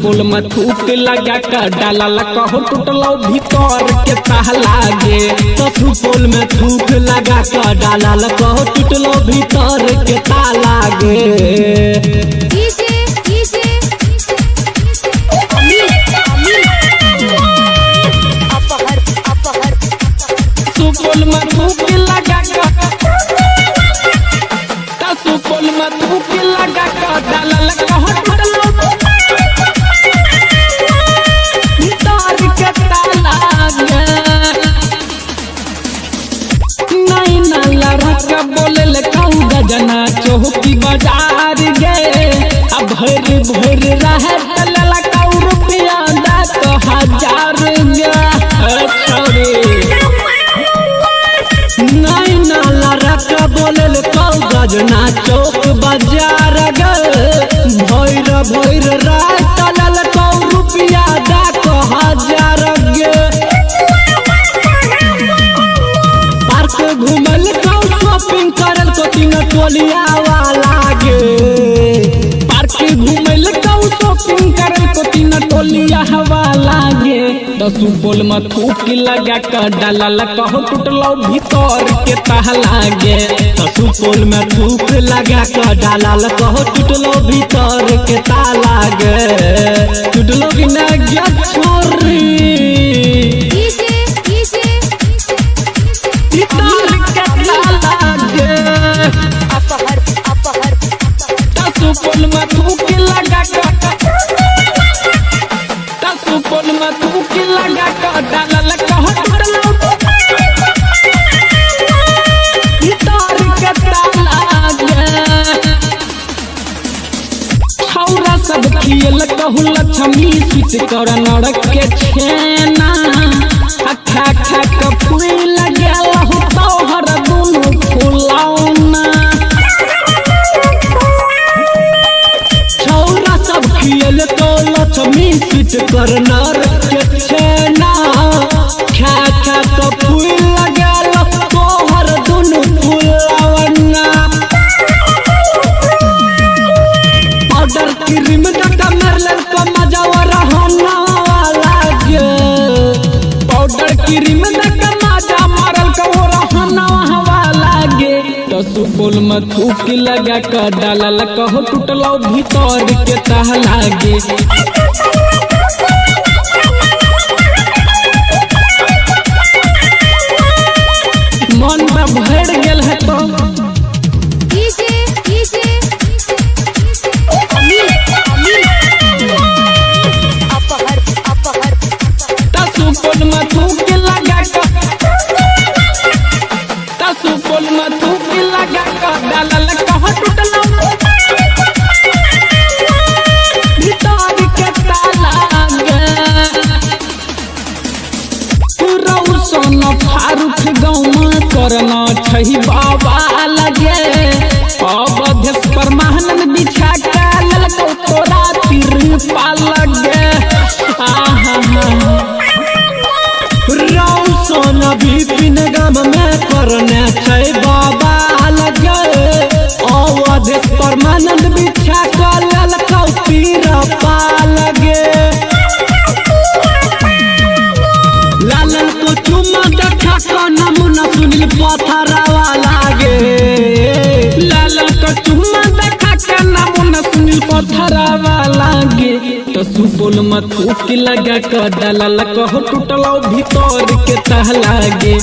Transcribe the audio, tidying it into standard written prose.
सुपौल में थूक लगा कर डाला कहो टूटलो भीतर के ताला गे। तो सुपौल में थूक लगा कर डाला कहो टूटलो भीतर के ताला गे। सुपौल में थूक लगा कर सुपौल में थूक लगा कर डाला कहो टूटलो भीतर के ताला गे। नहीं ना लड़का बोले ले कहूँ गजना चौकी बाजार गे। अब भर भर रहे तला कहूँ रुपया दा तो 1000 गे। नहीं ना लड़का बोले ले कहूँ गजना चौक बाजार गे। भैर भैर रहे तला कहूँ रुपया दा तो 1000 गे। पार्क घूमल कहूँ शॉपिंग करल को तीन टोलिया वाला गे। पार्क घूमल कहूँ शॉपिंग करल को तीन टोलिया वाला गे। तो सुपौल में थूक लगा कर डाला कहो टूटलो भीतर के ताला गे। तो सुपौल में थूक लगा कर डाला कहो टूटलो भीतर के ताला गे। टूटलो कि ना गया छोरी सुपौल में थूक लगा सुपौल में थूक लगा कर डाला कहो टूटलो भीतर के ताला गे। छौरा सब खियल कहू लक्ष्मी स्वीट कर नरक के छेना। खा खा के फूल लगे लहू तोहर दुनू फुलौना। छौरा सब खियल तो लक्ष्मी स्वीट कर नरक के छेना। खा खा के फूल लगे लहू तोहर दुनू फुलौना। पाउडर क्रीम डका मरल को मजा रहना वाला गे। पाउडर क्रीम डका मजा मारल को रहना वाला गे। तो सुपौल में थूक लगा कर डाला कहो टूटलो भीतर के ताला गे। मन में भर गेल है तो सुपौल में थूक लगा सुपौल में थूक लगा कर डाला कहो टूटलो भीतर के ताला गे। रौशन फारूक गाँव में करना छही बाबा लगे। अवधेश परमानंद बिछा के ललको तोरा तिरपा लगे। रौशन विपिन गाम में करने छै बाबा लगे। अवधेश परमानंद बिछा के ललको तिरपा लगे। लालन को चुमा देखा का नमूना सुनील पथरा वाला गे। लालन को चुमा देखा का नमूना सुनील पथरा वाला गे। तो सुपौल में थूक लगा कर डाला कहो टूटलो भीतर के ताला गे।